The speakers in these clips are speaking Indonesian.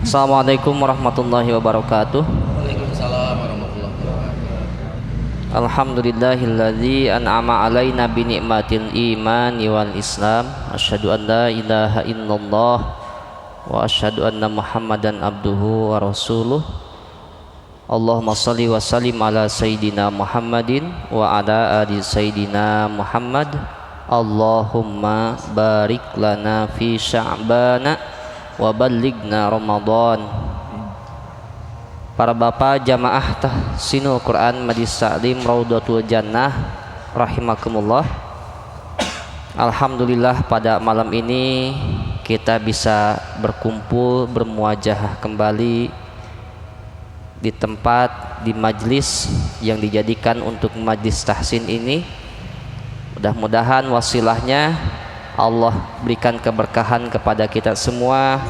Assalamualaikum warahmatullahi wabarakatuh. Waalaikumsalam warahmatullahi wabarakatuh. Alhamdulillahilladzi an'ama alaina bi ni'matil imani wal islam. Asyhadu an la ilaha illallah wa asyhadu anna Muhammadan abduhu wa rasuluh. Allahumma shalli wa sallim ala sayyidina Muhammadin wa ala ali sayyidina Muhammad. Allahumma barik lana fi sya'bana wa ballighna Ramadan. Para bapak jamaah tahsinul Quran Majlis Ta'lim Raudhatul Jannah rahimakumullah. Alhamdulillah pada malam ini kita bisa berkumpul bermuajahah kembali di tempat, di majlis yang dijadikan untuk majlis tahsin ini. Mudah-mudahan wasilahnya Allah berikan keberkahan kepada kita semua,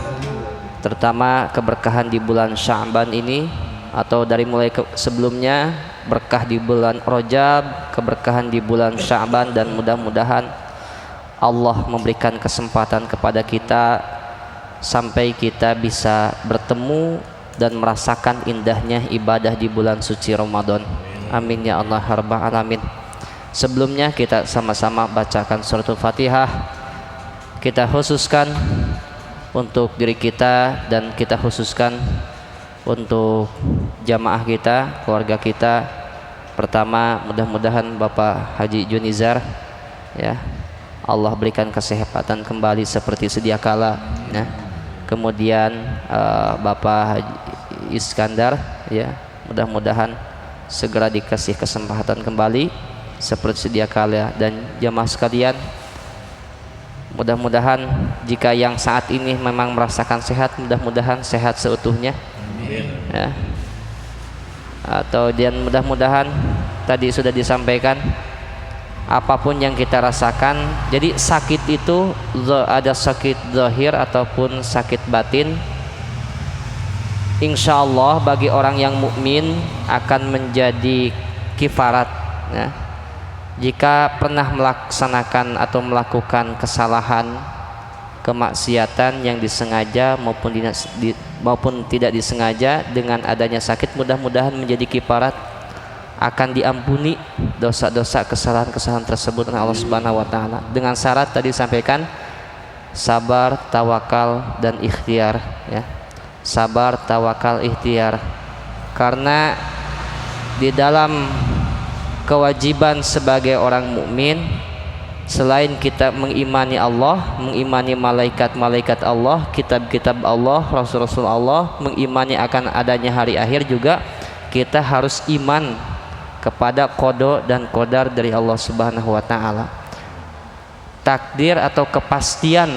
terutama keberkahan di bulan Sya'ban ini, atau dari mulai sebelumnya berkah di bulan Rajab, keberkahan di bulan Sya'ban, dan mudah-mudahan Allah memberikan kesempatan kepada kita sampai kita bisa bertemu dan merasakan indahnya ibadah di bulan suci Ramadan. Amin ya Allah rabbal alamin. Sebelumnya kita sama-sama bacakan suratul Fatihah. Kita khususkan untuk diri kita dan kita khususkan untuk jamaah kita, keluarga kita. Pertama, mudah-mudahan Bapak Haji Junizar, ya, Allah berikan kesehatan kembali seperti sedia kala, ya. Kemudian Bapak Haji Iskandar, ya, mudah-mudahan segera dikasih kesempatan kembali seperti sedia kala. Dan jamaah sekalian, mudah-mudahan jika yang saat ini memang merasakan sehat, mudah-mudahan sehat seutuhnya, ya. Atau dan mudah-mudahan tadi sudah disampaikan, apapun yang kita rasakan, jadi sakit itu ada sakit zahir ataupun sakit batin, insya Allah bagi orang yang mukmin akan menjadi kifarat, ya. Jika pernah melaksanakan atau melakukan kesalahan, kemaksiatan yang disengaja maupun tidak disengaja, dengan adanya sakit mudah-mudahan menjadi kifarat, akan diampuni dosa-dosa kesalahan-kesalahan tersebut oleh Allah Subhanahu wa taala, dengan syarat tadi sampaikan sabar, tawakal dan ikhtiar, ya. Sabar, tawakal, ikhtiar. Karena di dalam kewajiban sebagai orang mukmin, selain kita mengimani Allah, mengimani malaikat-malaikat Allah, kitab-kitab Allah, rasul-rasul Allah, mengimani akan adanya hari akhir, juga kita harus iman kepada qada dan qadar dari Allah Subhanahu wa taala. Takdir atau kepastian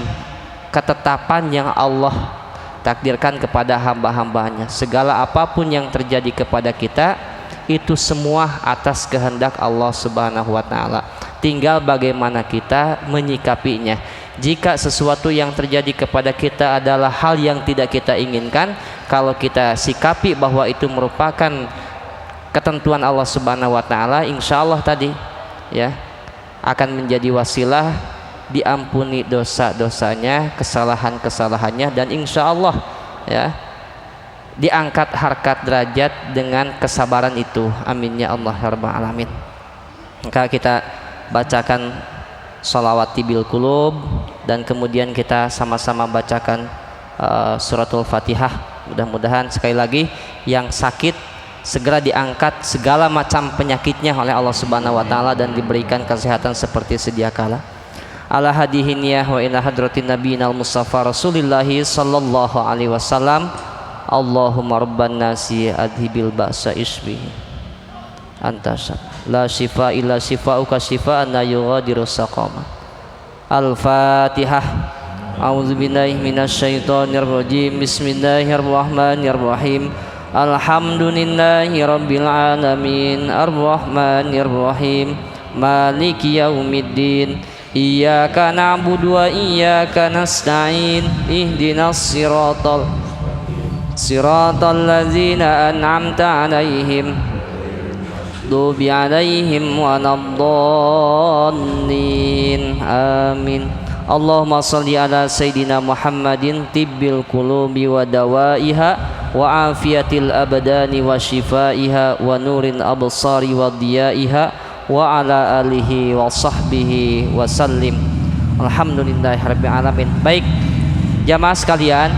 ketetapan yang Allah takdirkan kepada hamba-hambanya. Segala apapun yang terjadi kepada kita itu semua atas kehendak Allah Subhanahu wa taala. Tinggal bagaimana kita menyikapinya. Jika sesuatu yang terjadi kepada kita adalah hal yang tidak kita inginkan, kalau kita sikapi bahwa itu merupakan ketentuan Allah Subhanahu wa taala, insyaallah tadi, ya, akan menjadi wasilah diampuni dosa-dosanya, kesalahan-kesalahannya, dan insyaallah, ya, diangkat harkat derajat dengan kesabaran itu. Amin ya Allah rabbal alamin. Maka kita bacakan sholawat tibil qulub, dan kemudian kita sama-sama bacakan suratul Fatihah. Mudah-mudahan sekali lagi yang sakit segera diangkat segala macam penyakitnya oleh Allah Subhanahu wa taala dan diberikan kesehatan seperti sedia kala. Ala hadihiniyah wa ila hadratin nabiyina al-mustafa Rasulillahi sallallahu alaihi wasallam. Allahumma rabban nasi adhibil ba'sa isbi anta la shifa illa shifauka shifaan la yughadiru saqama. Al-Fatihah. A'udzubillahi minasyaitonir rajim. Bismillahirrahmanirrahim. Alhamdulillahi rabbil alamin. Arrahmanir rahim. Maliki yaumiddin. Iyyaka na'budu wa iyyaka nasta'in. Ihdinas siratal ladzina an'amta 'alaihim ghairil 'alaihim waladdallin. Amin. Allahumma shalli ala Sayyidina Muhammadin tibbil qulubi wa dawaiha wa afiyatil abdani wa shifaiha wa nurin absari wa diyaiha wa ala alihi wa sahbihi wa sallim. Alhamdulillahirabbil alamin. Baik jamaah sekalian,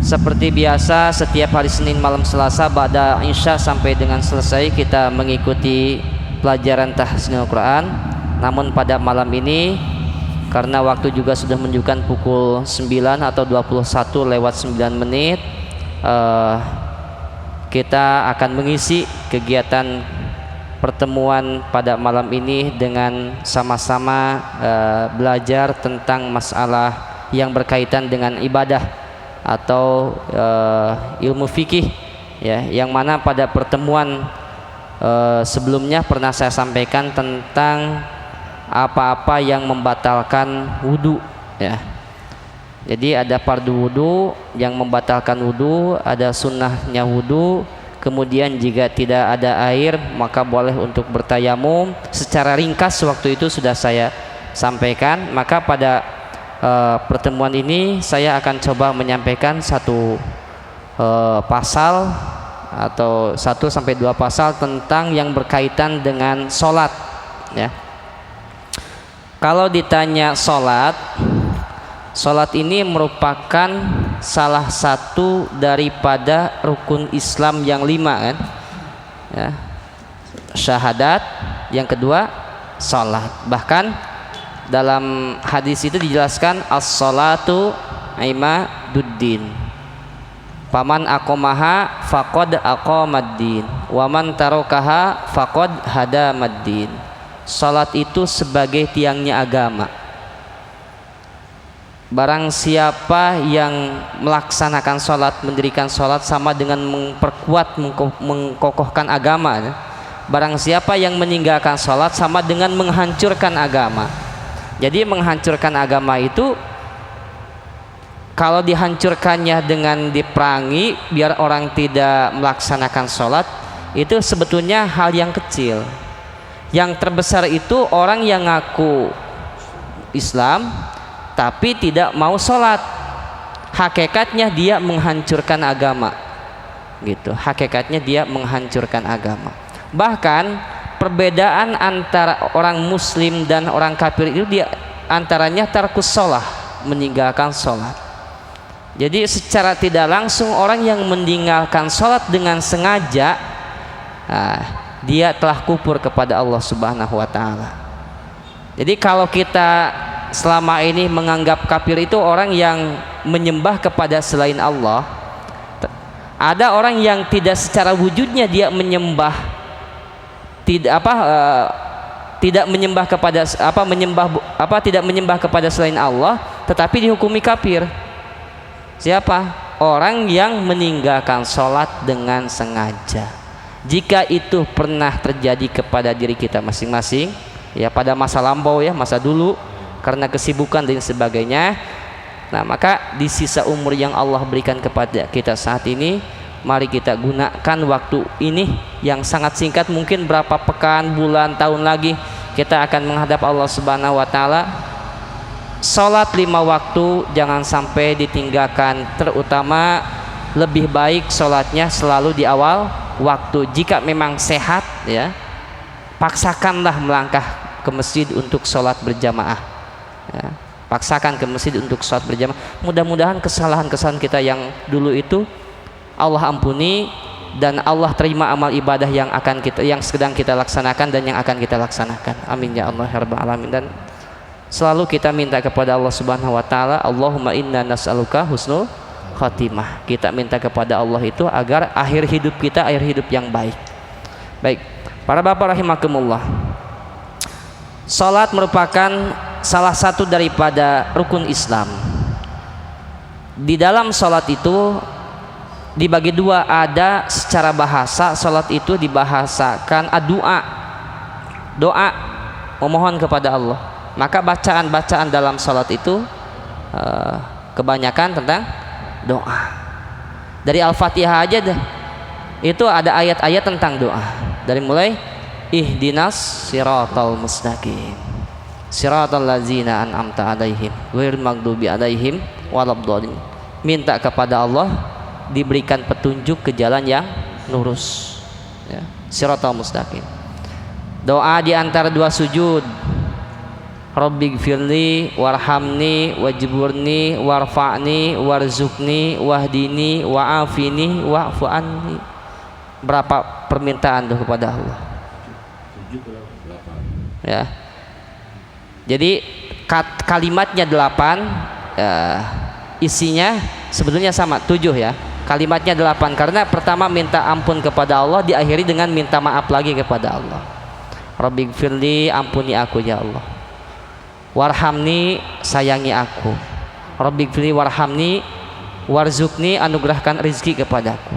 seperti biasa setiap hari Senin malam Selasa ba'da Isya sampai dengan selesai kita mengikuti pelajaran tahsinul Quran. Namun pada malam ini karena waktu juga sudah menunjukkan pukul 9 atau 21:09, kita akan mengisi kegiatan pertemuan pada malam ini dengan sama-sama belajar tentang masalah yang berkaitan dengan ibadah atau ilmu fikih, ya, yang mana pada pertemuan sebelumnya pernah saya sampaikan tentang apa-apa yang membatalkan wudu, ya. Jadi ada fardu wudu yang membatalkan wudu, ada sunnahnya wudu, kemudian jika tidak ada air maka boleh untuk bertayamum. Secara ringkas waktu itu sudah saya sampaikan. Maka pada pertemuan ini saya akan coba menyampaikan satu pasal atau 1 sampai 2 pasal tentang yang berkaitan dengan sholat, ya. Kalau ditanya sholat ini merupakan salah satu daripada rukun Islam yang 5, kan, ya. Syahadat, yang kedua sholat. Bahkan dalam hadis itu dijelaskan as-sholatu imaduddin, paman aqamaha faqad aqamaddin wa man tarakaha faqad hadamaddin. Salat itu sebagai tiangnya agama. Barang siapa yang melaksanakan salat, mendirikan salat sama dengan memperkuat, mengkokohkan agama, ya. Barang siapa yang meninggalkan salat sama dengan menghancurkan agama. Jadi menghancurkan agama itu kalau dihancurkannya dengan diperangi biar orang tidak melaksanakan sholat, itu sebetulnya hal yang kecil. Yang terbesar itu orang yang ngaku Islam tapi tidak mau sholat. Hakikatnya dia menghancurkan agama, gitu. Hakikatnya dia menghancurkan agama. Bahkan perbedaan antara orang muslim dan orang kafir itu dia antaranya tarkus sholah, meninggalkan sholat. Jadi secara tidak langsung orang yang meninggalkan sholat dengan sengaja, dia telah kufur kepada Allah Subhanahu wa ta'ala. Jadi kalau kita selama ini menganggap kafir itu orang yang menyembah kepada selain Allah, ada orang yang tidak secara wujudnya dia menyembah, tidak menyembah kepada selain Allah, tetapi dihukumi kafir. Siapa? Orang yang meninggalkan sholat dengan sengaja. Jika itu pernah terjadi kepada diri kita masing-masing, ya, pada masa lampau, ya, masa dulu karena kesibukan dan sebagainya, nah maka di sisa umur yang Allah berikan kepada kita saat ini, mari kita gunakan waktu ini yang sangat singkat, mungkin berapa pekan, bulan, tahun lagi kita akan menghadap Allah Subhanahu wa ta'ala. Salat 5 waktu jangan sampai ditinggalkan, terutama lebih baik salatnya selalu di awal waktu. Jika memang sehat, ya, paksakanlah melangkah ke masjid untuk salat berjamaah, ya. Paksakan ke masjid untuk salat berjamaah. Mudah-mudahan kesalahan-kesalahan kita yang dulu itu Allah ampuni dan Allah terima amal ibadah yang sedang kita laksanakan dan yang akan kita laksanakan. Amin ya Allah ya rabbal alamin. Dan selalu kita minta kepada Allah Subhanahu wa ta'ala, Allahumma inna nas'aluka husnul khatimah. Kita minta kepada Allah itu agar akhir hidup kita akhir hidup yang baik. Baik, para bapak rahimakumullah, salat merupakan salah satu daripada rukun Islam. Di dalam salat itu dibagi dua, ada secara bahasa salat itu dibahasakan doa memohon kepada Allah. Maka bacaan-bacaan dalam salat itu kebanyakan tentang doa. Dari Al-Fatihah aja dah, itu ada ayat-ayat tentang doa. Dari mulai ihdinas siratal mustaqim siratal ladzina an'amta 'alaihim ghairil maghdubi 'alaihim waladdallin. Minta kepada Allah diberikan petunjuk ke jalan yang lurus, ya, siratal mustaqim. Doa di antara dua sujud, Rabbighfirli warhamni wajburni warfa'ni warzuqni wahdini wa'afini wa'fu anni. Berapa permintaan tuh kepada Allah? Ya. Jadi kalimatnya 8, isinya sebetulnya sama 7 ya. Kalimatnya 8 karena pertama minta ampun kepada Allah, diakhiri dengan minta maaf lagi kepada Allah. Rabbighfirli, ampuni aku ya Allah. Warhamni, sayangi aku. Rabbighfirli warhamni warzuqni, anugerahkan rizki kepadaku.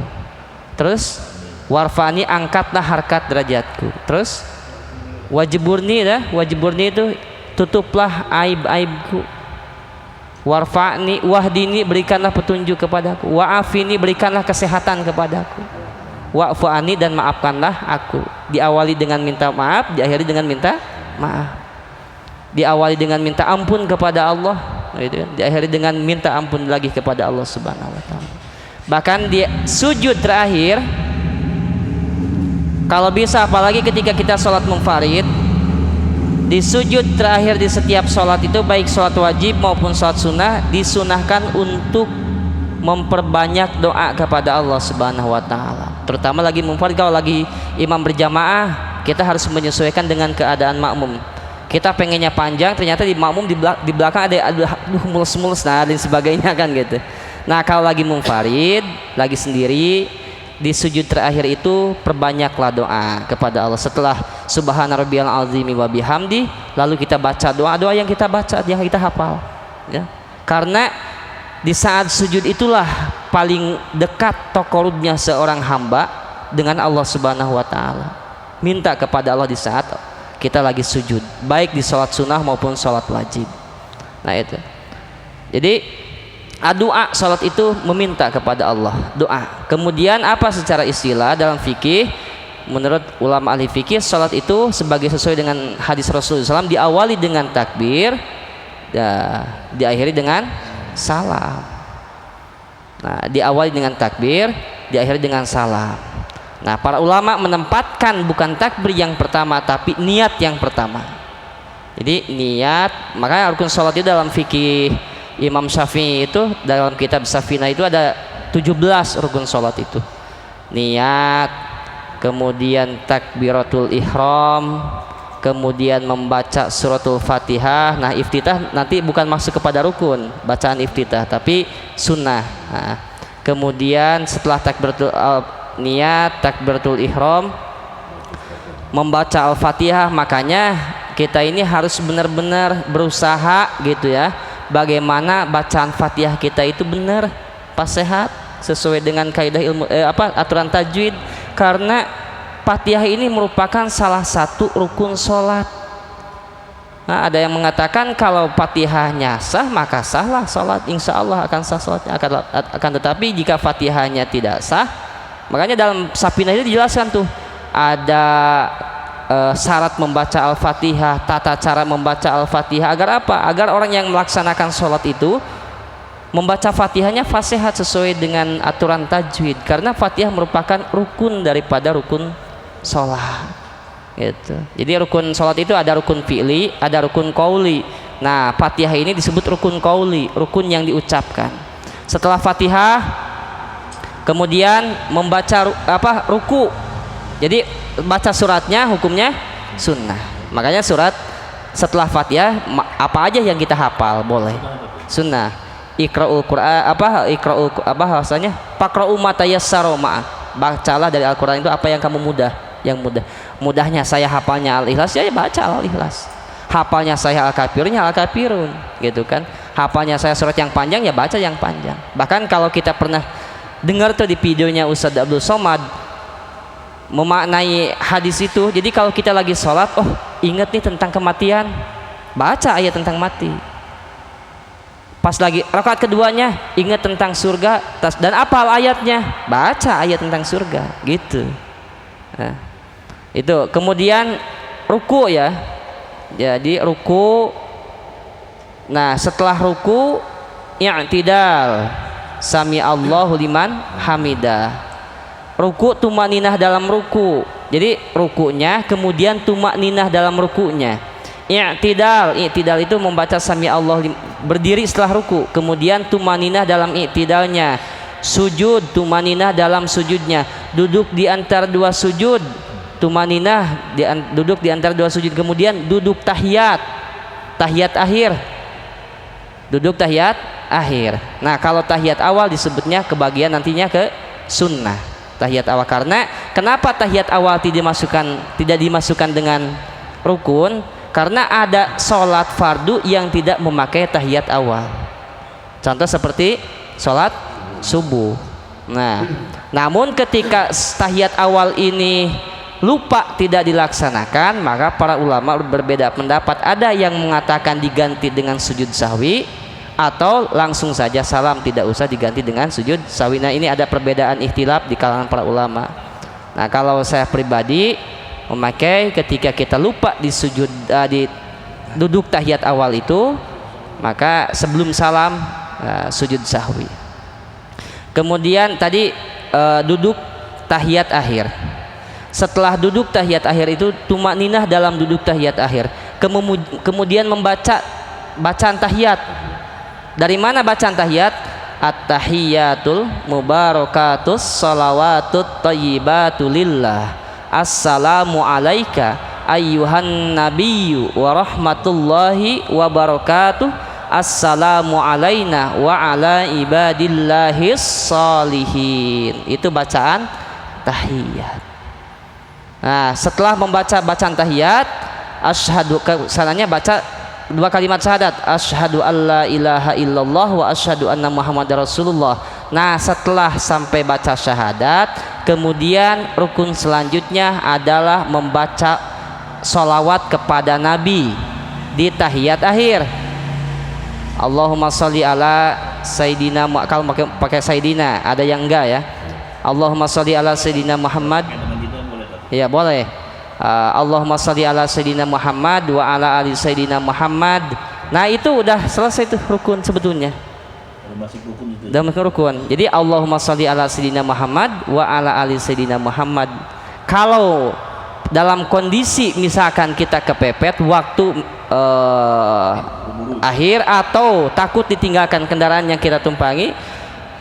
Terus warfani, angkatlah harkat derajatku. Terus wajburni, wajburni itu tutuplah aib-aibku. Warfa'ni, wahdini, berikanlah petunjuk kepadaku. Wa'afini, berikanlah kesehatan kepadaku. Wa'fu anni, dan maafkanlah aku. Diawali dengan minta maaf, diakhiri dengan minta maaf. Diawali dengan minta ampun kepada Allah, gitu kan? Diakhiri dengan minta ampun lagi kepada Allah Subhanahu wa taala. Bahkan di sujud terakhir, kalau bisa apalagi ketika kita sholat munfarid, di sujud terakhir di setiap sholat itu, baik sholat wajib maupun sholat sunnah, disunahkan untuk memperbanyak doa kepada Allah Subhanahu wa taala. Terutama lagi munfarid, kalau lagi imam berjamaah, kita harus menyesuaikan dengan keadaan makmum. Kita pengennya panjang, ternyata di makmum di belakang ada mulus-mulus dan sebagainya kan gitu. Nah, kalau lagi munfarid, lagi sendiri, di sujud terakhir itu perbanyaklah doa kepada Allah. Setelah subhana rabbiyal azimi wa bihamdi, lalu kita baca doa-doa yang kita baca, yang kita hafal, ya. Karena di saat sujud itulah paling dekat taqarrubnya seorang hamba dengan Allah Subhanahu wa taala. Minta kepada Allah di saat kita lagi sujud, baik di sholat sunnah maupun sholat wajib. Nah itu. Jadi doa sholat itu meminta kepada Allah, doa. Kemudian apa secara istilah dalam fikih, menurut ulama ahli fikih, sholat itu sebagai sesuai dengan hadis Rasulullah SAW, diawali dengan takbir, diakhiri dengan salam. Nah, diawali dengan takbir, diakhiri dengan salam. Nah, para ulama menempatkan bukan takbir yang pertama, tapi niat yang pertama. Jadi niat, makanya rukun sholat itu dalam fikih Imam Syafi'i itu, dalam kitab Safina itu ada 17 rukun sholat itu. Niat, kemudian takbiratul ihram, kemudian membaca suratul Fatihah. Nah, iftitah nanti bukan masuk kepada rukun bacaan iftitah, tapi sunnah. Nah, kemudian setelah takbiratul niat, takbiratul ihram, membaca Al-Fatihah. Makanya kita ini harus benar-benar berusaha gitu ya, bagaimana bacaan Fatihah kita itu benar, pas sehat, sesuai dengan kaidah ilmu aturan tajwid. Karena Fatihah ini merupakan salah satu rukun sholat. Nah, ada yang mengatakan kalau Fatihahnya sah maka sahlah sholat, insya Allah akan sah sholatnya. Akan tetapi jika Fatihahnya tidak sah, makanya dalam Safina itu dijelaskan tuh ada syarat membaca Al-Fatihah, tata cara membaca Al-Fatihah. Agar apa? Agar orang yang melaksanakan sholat itu membaca Fatihahnya fasihat sesuai dengan aturan tajwid. Karena Fatihah merupakan rukun daripada rukun sholat. Gitu. Jadi rukun sholat itu ada rukun fi'li, ada rukun qauli. Nah, Fatihah ini disebut rukun qauli, rukun yang diucapkan. Setelah Fatihah, kemudian membaca ruku. Jadi baca suratnya hukumnya sunnah. Makanya surat setelah Fatihah apa aja yang kita hafal boleh. Sunnah. Iqra'ul Qur'an bahasanya? Faqra'u ma tayassara ma. Bacalah dari Al-Qur'an itu apa yang kamu yang mudah. Mudahnya saya hafalnya Al-Ikhlas, ya baca Al-Ikhlas. Hafalnya saya Al-Kafirunnya Al-Kafirun, gitu kan. Hafalnya saya surat yang panjang, ya baca yang panjang. Bahkan kalau kita pernah dengar tuh di videonya Ustadz Abdul Somad memaknai hadis itu, jadi kalau kita lagi sholat, oh ingat nih tentang kematian, baca ayat tentang mati. Pas lagi rakaat keduanya, ingat tentang surga dan apal ayatnya, baca ayat tentang surga, gitu. Nah, itu kemudian ruku ya, Jadi ruku. Nah, setelah ruku i'tidal, sami Allahu liman hamidah. Ruku tumaninah dalam ruku. Jadi rukunya kemudian tumaninah dalam rukunya. I'tidal itu membaca sami Allah berdiri setelah ruku, kemudian tumaninah dalam i'tidalnya. Sujud, tumaninah dalam sujudnya. Duduk di antara dua sujud, tumaninah duduk di antara dua sujud. Kemudian duduk tahiyat akhir. Duduk tahiyat akhir. Nah, kalau tahiyat awal disebutnya kebagian nantinya ke sunnah. Tahiyat awal, karena kenapa tahiyat awal tidak dimasukkan dengan rukun? Karena ada sholat fardu yang tidak memakai tahiyat awal. Contoh seperti sholat subuh. Nah, namun ketika tahiyat awal ini lupa tidak dilaksanakan, maka para ulama berbeda pendapat. Ada yang mengatakan diganti dengan sujud sahwi, atau langsung saja salam, tidak usah diganti dengan sujud sahwi. Nah, ini ada perbedaan ikhtilaf di kalangan para ulama. Nah, kalau saya pribadi memakai ketika kita lupa di duduk tahiyat awal itu, maka sebelum salam sujud sahwi. Kemudian tadi duduk tahiyat akhir. Setelah duduk tahiyat akhir itu tumakninah dalam duduk tahiyat akhir. Kemudian membaca bacaan tahiyat. Dari mana bacaan tahiyat? At-tahiyatul mubarakatus salawatut thayyibatu lillah. Assalamu alaika ayyuhan nabiyyu wa rahmatullahi wa barakatuh. Assalamu alaina wa ala ibadillahis salihin. Itu bacaan tahiyat. Nah, setelah membaca bacaan tahiyat, sananya baca dua kalimat syahadat, asyhadu alla ilaha illallah wa asyhadu anna muhammadar rasulullah. Nah, setelah sampai baca syahadat, kemudian rukun selanjutnya adalah membaca sholawat kepada Nabi di tahiyat akhir. Allahumma sholli ala sayyidina, kalau pakai sayyidina, ada yang enggak ya. Allahumma sholli ala sayyidina Muhammad. Ya boleh. Allahumma sholli ala sayyidina Muhammad wa ala ali sayyidina Muhammad. Nah, itu udah selesai tuh rukun sebetulnya. Udah masuk rukun. Jadi Allahumma sholli ala sayyidina Muhammad wa ala ali sayyidina Muhammad. Kalau dalam kondisi misalkan kita kepepet waktu akhir atau takut ditinggalkan kendaraan yang kita tumpangi,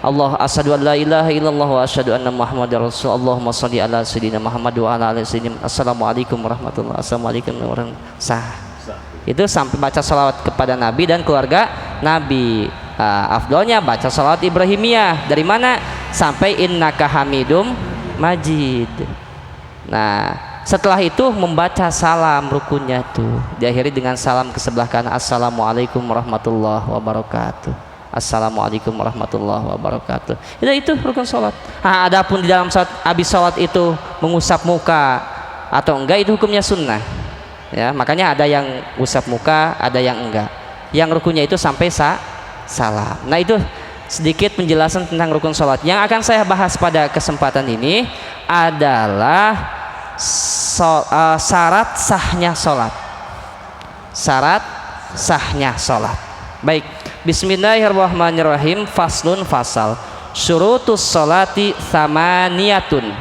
Allah asyhadu an la ilaha illallah wa asyhadu anna muhammadar rasul. Allahumma sholli ala sayyidina Muhammad wa ala ali sayyidina. Assalamualaikum warahmatullahi wabarakatuh. Assalamualaikum warahmatullahi wabarakatuh. Itu sampai baca salawat kepada Nabi dan keluarga Nabi. Afdolnya baca salawat Ibrahimiyah. Dari mana? Sampai innaka hamidum majid. Nah, setelah itu membaca salam rukunnya tuh diakhiri dengan salam ke sebelah kanan. Assalamualaikum warahmatullahi wabarakatuh. Assalamualaikum warahmatullahi wabarakatuh. Itu rukun sholat. Nah, adapun di dalam sholat, habis sholat itu mengusap muka atau enggak, itu hukumnya sunnah. Ya, makanya ada yang usap muka, ada yang enggak. Yang rukunnya itu sampai salam. Nah, itu sedikit penjelasan tentang rukun sholat. Yang akan saya bahas pada kesempatan ini adalah syarat sahnya sholat. Syarat sahnya sholat. Baik, bismillahirrahmanirrahim. Faslun, fasal. Syurutus sholati tsamaniyatun.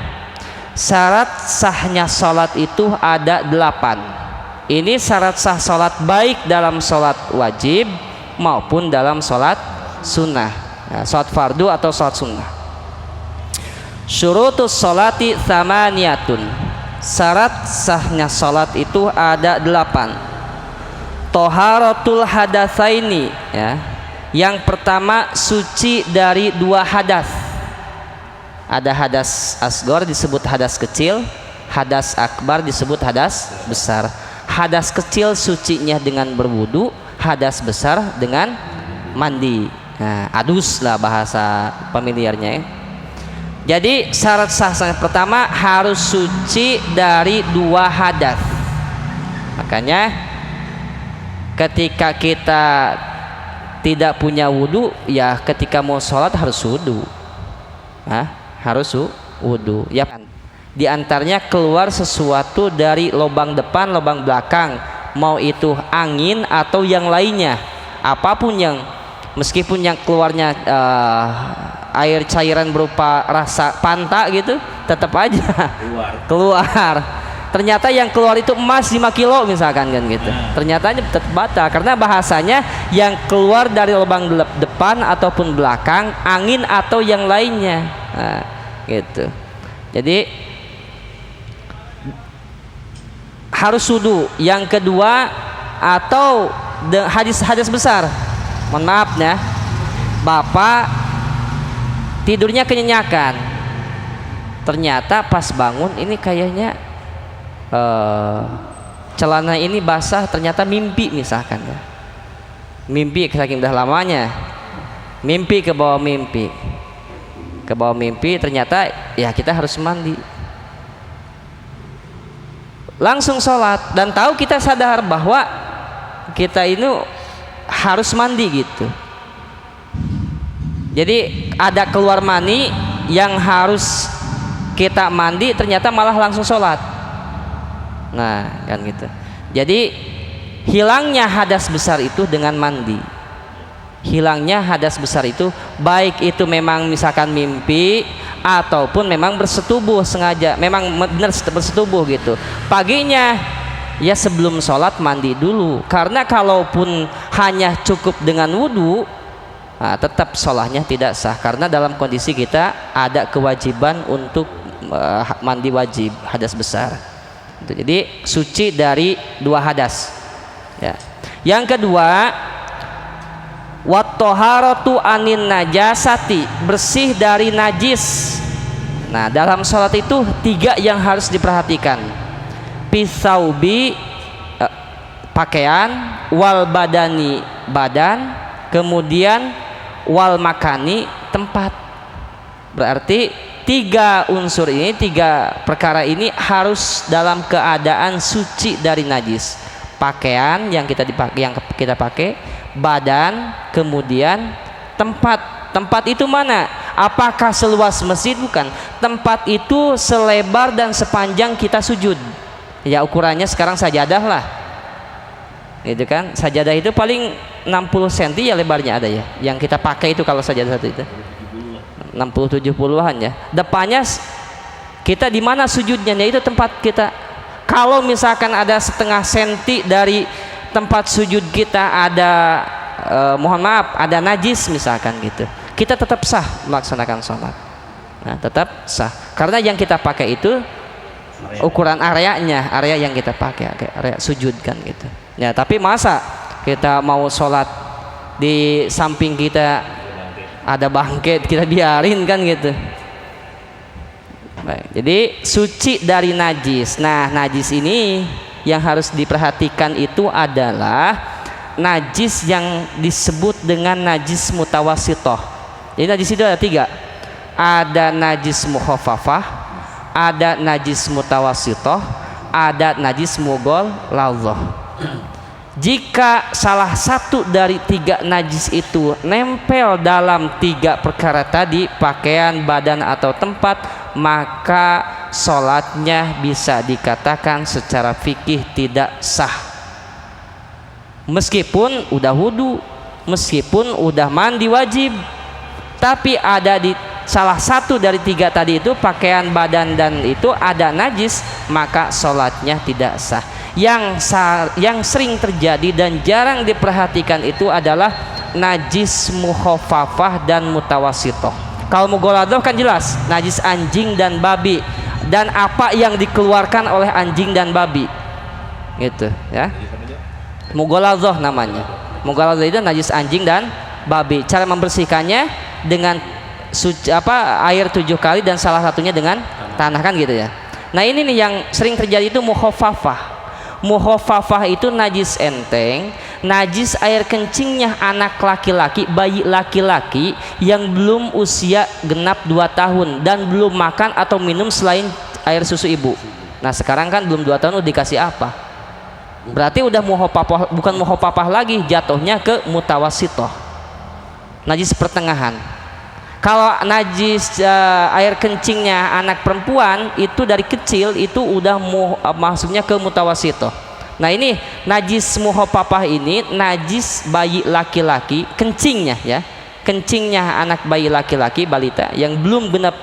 Syarat sahnya sholat itu ada 8. Ini syarat sah sholat baik dalam sholat wajib maupun dalam sholat sunnah, sholat fardu atau sholat sunnah. Syurutus sholati tsamaniyatun. Syarat sahnya sholat itu ada 8. Toharatul hadatsaini, ya. Yang pertama, suci dari 2 hadas. Ada hadas asgor disebut hadas kecil, hadas akbar disebut hadas besar. Hadas kecil sucinya dengan berwudu, hadas besar dengan mandi. Nah, adus lah bahasa familiarnya ya. Jadi syarat sah yang pertama harus suci dari 2 hadas. Makanya ketika kita tidak punya wudu, ya ketika mau sholat harus wudu. Harus wudu. Ya, di antaranya keluar sesuatu dari lubang depan, lubang belakang, mau itu angin atau yang lainnya, apapun yang meskipun yang keluarnya air cairan berupa rasa panta gitu, tetap aja keluar. Ternyata yang keluar itu emas 5 kilo misalkan kan gitu. Ternyata tetap batal karena bahasanya yang keluar dari lubang depan ataupun belakang, angin atau yang lainnya. Nah, gitu. Jadi harus wudu. Yang kedua atau hadis besar. Mohon maaf ya. Bapak tidurnya kenyenyakan. Ternyata pas bangun ini kayaknya celana ini basah, ternyata mimpi misalkan ya. Mimpi saking dah lamanya. Mimpi ke bawah mimpi. Ke bawah mimpi ternyata ya kita harus mandi. Langsung sholat dan tahu kita sadar bahwa kita ini harus mandi gitu. Jadi ada keluar mani yang harus kita mandi, ternyata malah langsung sholat. Nah kan gitu. Jadi hilangnya hadas besar itu dengan mandi. Hilangnya hadas besar itu baik itu memang misalkan mimpi ataupun memang bersetubuh sengaja, memang benar bersetubuh gitu. Paginya ya sebelum sholat mandi dulu, karena kalaupun hanya cukup dengan wudhu, nah, tetap sholatnya tidak sah karena dalam kondisi kita ada kewajiban untuk mandi wajib hadas besar. Jadi suci dari 2 hadas ya. Yang kedua, wat-toharatu anin najasati, bersih dari najis. Nah dalam sholat itu 3 yang harus diperhatikan. Pisaubi pakaian, wal badani badan, kemudian wal makani tempat. Berarti 3 unsur ini, 3 perkara ini harus dalam keadaan suci dari najis. Pakaian yang kita pakai, badan, kemudian tempat. Tempat itu mana? Apakah seluas masjid? Bukan. Tempat itu selebar dan sepanjang kita sujud. Ya ukurannya sekarang sajadah lah. Itu kan, sajadah itu paling 60 cm ya lebarnya ada ya. Yang kita pakai itu kalau sajadah satu itu 60-70-an ya. Depannya kita di mana sujudnya, itu tempat kita. Kalau misalkan ada setengah senti dari tempat sujud kita ada mohon maaf ada najis misalkan gitu, kita tetap sah melaksanakan sholat. Nah tetap sah karena yang kita pakai itu ukuran areanya, area yang kita pakai, area sujud kan gitu ya. Tapi masa kita mau sholat di samping kita ada bangkit, kita biarin kan gitu. Baik, jadi suci dari najis. Nah najis ini yang harus diperhatikan itu adalah najis yang disebut dengan najis mutawasitoh. Jadi najis itu ada 3. Ada najis mukhafafah, ada najis mutawasitoh, ada najis mughalladhah. Jika salah satu dari 3 najis itu nempel dalam 3 perkara tadi, pakaian, badan atau tempat, maka sholatnya bisa dikatakan secara fikih tidak sah. Meskipun udah wudu, meskipun udah mandi wajib, tapi ada di salah satu dari 3 tadi itu, pakaian, badan dan itu ada najis, maka sholatnya tidak sah. Yang sering terjadi dan jarang diperhatikan itu adalah najis mukhafafah dan mutawasitoh. Kalau mughalladhah kan jelas najis anjing dan babi, dan apa yang dikeluarkan oleh anjing dan babi gitu ya. Mughalladhah namanya. Mughalladhah itu najis anjing dan babi. Cara membersihkannya dengan air 7 kali dan salah satunya dengan tanah kan gitu ya. Nah ini nih yang sering terjadi itu mukhafafah. Mukhafafah itu najis enteng, najis air kencingnya anak laki-laki, bayi laki-laki yang belum usia genap 2 tahun dan belum makan atau minum selain air susu ibu. Nah sekarang kan belum 2 tahun udah dikasih apa? Berarti udah mukhafafah, bukan mukhafafah lagi, jatuhnya ke mutawasitoh, najis pertengahan. Kalau najis air kencingnya anak perempuan itu dari kecil itu udah masuknya ke mutawasitoh. Nah ini najis muhofafah ini najis bayi laki-laki, kencingnya ya, kencingnya anak bayi laki-laki balita yang belum genap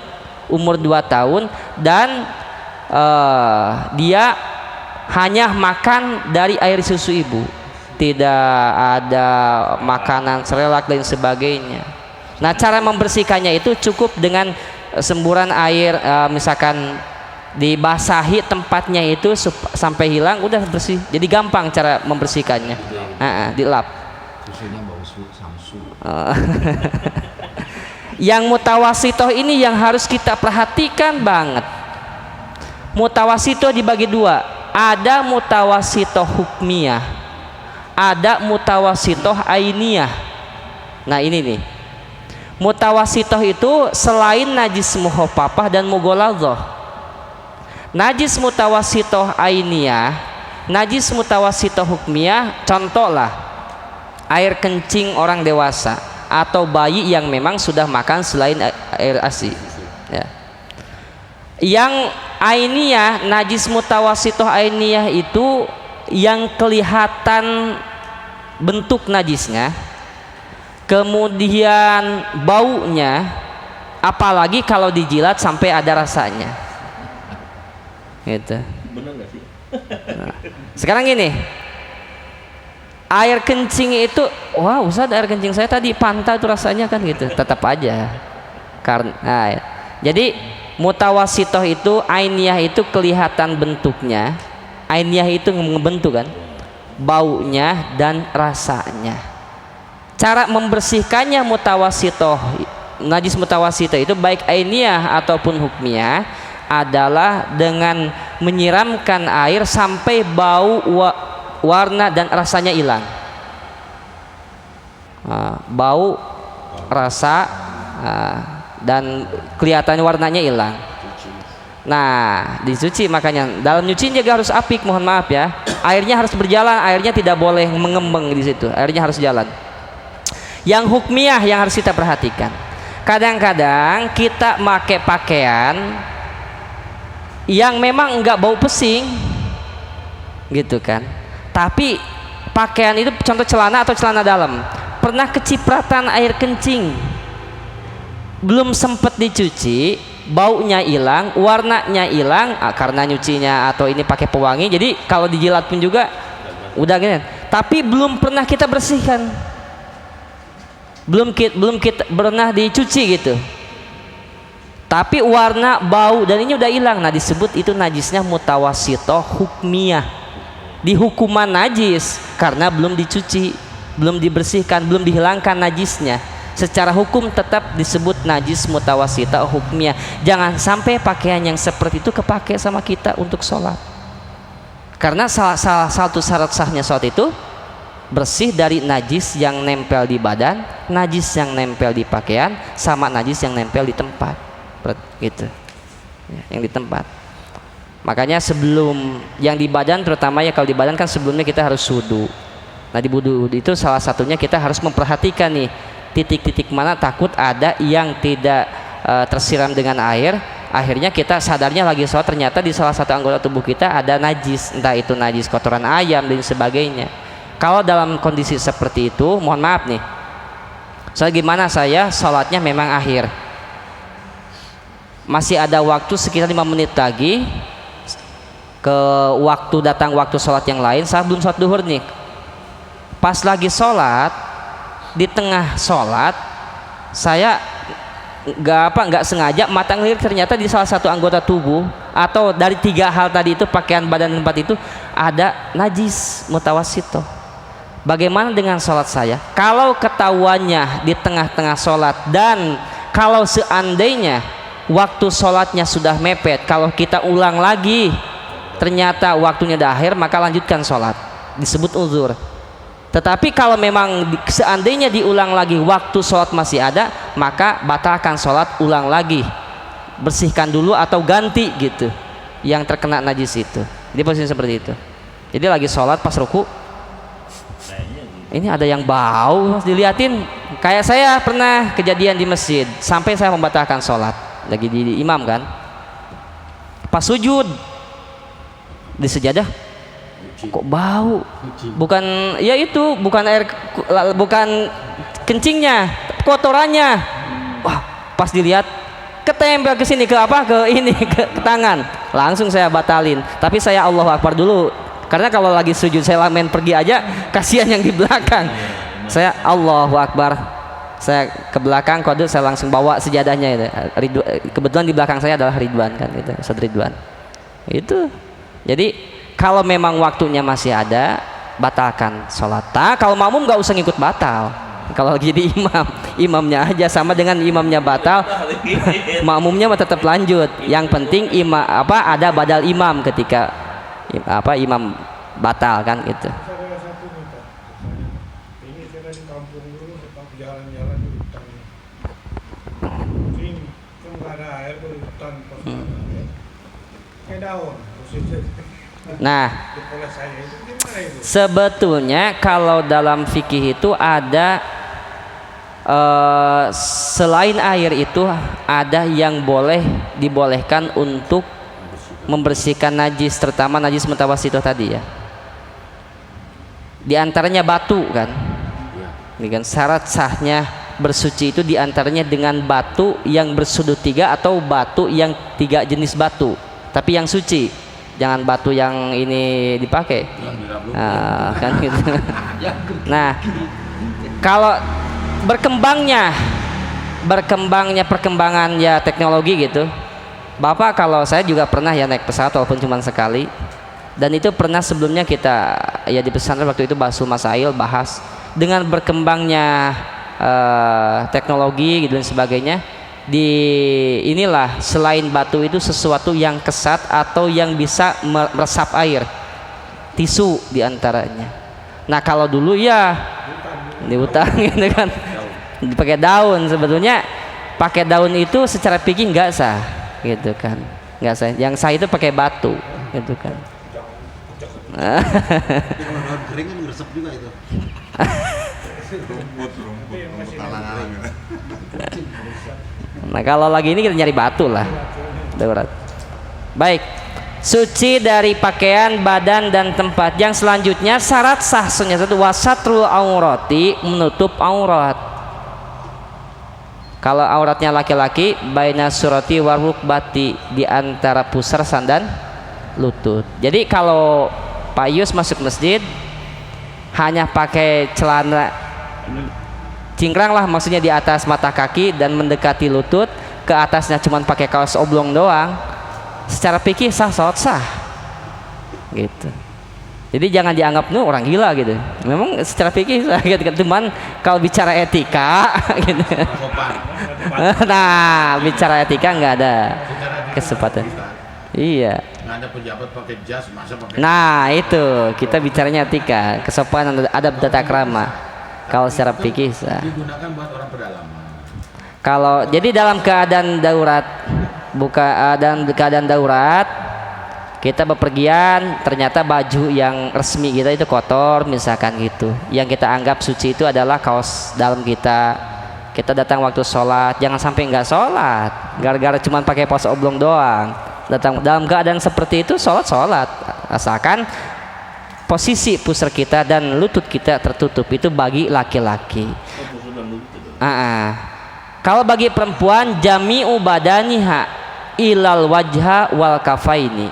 umur 2 tahun dan dia hanya makan dari air susu ibu, tidak ada makanan serelak dan sebagainya. Nah cara membersihkannya itu cukup dengan semburan air, misalkan dibasahi tempatnya itu sampai hilang, udah bersih. Jadi gampang cara membersihkannya. Dilap. Susunya bau samsu. Yang mutawasitoh ini yang harus kita perhatikan banget. Mutawasitoh dibagi 2. Ada mutawasitoh hukmiyah, ada mutawasitoh ainiyah. Nah ini nih, mutawasitoh itu selain najis muhofafah dan mughaladhah. Najis mutawasitoh ainiyah, najis mutawasitoh hukmiyah, contoh lah air kencing orang dewasa atau bayi yang memang sudah makan selain air ASI ya. Yang ainiyah, najis mutawasitoh ainiyah itu yang kelihatan bentuk najisnya, kemudian baunya, apalagi kalau dijilat sampai ada rasanya gitu. Bener gak sih? Nah, sekarang gini, air kencing itu, wah Ustaz air kencing saya tadi pantai itu rasanya kan gitu, tetap aja karena jadi mutawasitoh itu ainiyah itu kelihatan bentuknya, ainiyah itu ngebentuk kan, baunya dan rasanya. Cara membersihkannya mutawasitoh, najis mutawasitoh itu baik ainiyah ataupun hukmiyah adalah dengan menyiramkan air sampai bau, warna dan rasanya hilang. Bau, rasa dan kelihatan warnanya hilang. Nah dicuci, makanya dalam nyuci juga harus apik, mohon maaf ya, airnya harus berjalan, airnya tidak boleh mengembang di situ, airnya harus jalan. Yang hukmiyah yang harus kita perhatikan, kadang-kadang kita pakai pakaian yang memang enggak bau pesing gitu kan, tapi pakaian itu contoh celana atau celana dalam pernah kecipratan air kencing, belum sempat dicuci, baunya hilang, warnanya hilang, karena nyucinya atau ini pakai pewangi, jadi kalau dijilat pun juga udah gini, tapi belum pernah kita bersihkan, belum kita pernah dicuci gitu, tapi warna, bau dan ini udah hilang. Nah disebut itu najisnya mutawasitoh hukmiyah, di hukuman najis karena belum dicuci, belum dibersihkan, belum dihilangkan najisnya. Secara hukum tetap disebut najis mutawasitoh hukmiyah. Jangan sampai pakaian yang seperti itu kepake sama kita untuk sholat, karena salah satu syarat sahnya sholat itu bersih dari najis yang nempel di badan, najis yang nempel di pakaian, sama najis yang nempel di tempat gitu ya, yang di tempat. Makanya sebelum yang di badan, terutama ya kalau di badan kan sebelumnya kita harus wudu. Nah di wudu itu salah satunya kita harus memperhatikan nih titik-titik mana takut ada yang tidak tersiram dengan air, akhirnya kita sadarnya lagi sholat ternyata di salah satu anggota tubuh kita ada najis, entah itu najis kotoran ayam dan sebagainya. Kalau dalam kondisi seperti itu, mohon maaf nih, gimana saya sholatnya memang akhir, masih ada waktu sekitar 5 menit lagi ke waktu datang waktu sholat yang lain, saya belum sholat duhur nih, pas lagi sholat, di tengah sholat saya nggak sengaja mata ngelirik ternyata di salah satu anggota tubuh atau dari 3 hal tadi itu, pakaian, badan, tempat itu ada najis mutawasitoh. Bagaimana dengan sholat saya? Kalau ketahuannya di tengah-tengah sholat, dan kalau seandainya waktu sholatnya sudah mepet, kalau kita ulang lagi ternyata waktunya dah akhir, maka lanjutkan sholat, disebut uzur. Tetapi kalau memang seandainya diulang lagi waktu sholat masih ada, maka batalkan sholat, ulang lagi, bersihkan dulu atau ganti gitu yang terkena najis itu. Di posisi seperti itu. Jadi lagi sholat pas ruku, ini ada yang bau, diliatin. Kayak saya pernah kejadian di masjid, sampai saya membatalkan sholat, lagi di imam kan, pas sujud di sejadah kok bau? Bukan, ya itu bukan air, bukan kencingnya, kotorannya. Wah, pas dilihat ketempel ke sini, ke apa, ke ini, ke tangan. Langsung saya batalin. Tapi saya Allahu Akbar dulu, karena kalau lagi sujud saya main pergi aja, kasihan yang di belakang. Saya Allahu Akbar, saya ke belakang kode, saya langsung bawa sejadahnya itu. Kebetulan di belakang saya adalah Ridwan kan, itu Ustaz Ridwan. Itu. Jadi kalau memang waktunya masih ada, batalkan sholat. Nah, kalau makmum nggak usah ngikut batal. Kalau jadi imamnya aja, sama dengan imamnya batal, makmumnya mah tetap lanjut. Yang penting ada badal imam ketika imam batal kan gitu. Ada satu nih Pak, ini saya di kampung dulu, tetap jalan-jalan di hutan. Sini, kan nggak ada air tuh di hutan, pas ada air. Kayak daun, terus Nah, dipoles saya itu gimana itu? sebetulnya kalau dalam fikih itu ada selain air itu ada yang dibolehkan untuk membersihkan najis, terutama najis mutawasithah tadi ya. Di antaranya batu kan. Ini kan syarat sahnya bersuci itu di antaranya dengan batu yang bersudut 3 atau batu yang 3 jenis batu, tapi yang suci. Jangan batu yang ini dipakai. Kan gitu. Nah, kalau perkembangan ya teknologi gitu. Bapak, kalau saya juga pernah ya naik pesawat walaupun cuma sekali, dan itu pernah sebelumnya kita ya di pesantren waktu itu Basul Masail bahas dengan berkembangnya teknologi gitu dan sebagainya. Inilah selain batu itu sesuatu yang kesat atau yang bisa meresap air, tisu diantaranya. Nah kalau dulu ya di hutan gitu kan dipakai daun, sebetulnya pakai daun itu secara fikih nggak sah gitu kan, nggak sah. Yang sah itu pakai batu gitu kan. Kalau daun kering kan ngeresep juga itu. Nah kalau lagi ini kita nyari batu lah, darurat. Baik, suci dari pakaian, badan dan tempat. Yang selanjutnya syarat sah sunnah satu wasatrul aurati, menutup aurat. Kalau auratnya laki-laki, baina surati warukbati, di antara pusar sandan lutut. Jadi kalau Pak Yus masuk masjid hanya pakai celana cingkrang lah, maksudnya di atas mata kaki dan mendekati lutut, ke atasnya cuma pakai kaos oblong doang, secara fikih sah, salat sah gitu. Jadi jangan dianggap orang gila gitu, memang secara fikih sah gitu. Cuman kalau bicara etika gitu. Nah bicara etika nggak ada kesempatan. Iya. Nggak ada pejabat pakai jas, masa pakai. Nah itu kita bicaranya etika, kesopanan, adab tata krama. Kalau secara fikih Digunakan buat orang pedalaman. kalau jadi dalam keadaan darurat, dalam keadaan darurat kita bepergian, ternyata baju yang resmi kita itu kotor misalkan gitu, yang kita anggap suci itu adalah kaos dalam kita datang waktu sholat, jangan sampai nggak sholat gara-gara cuma pakai kaos oblong doang. Datang dalam keadaan seperti itu, sholat asalkan posisi pusar kita dan lutut kita tertutup, itu bagi laki-laki. Kalau bagi perempuan, jami'u badaniha ilal wajha wal kafaini,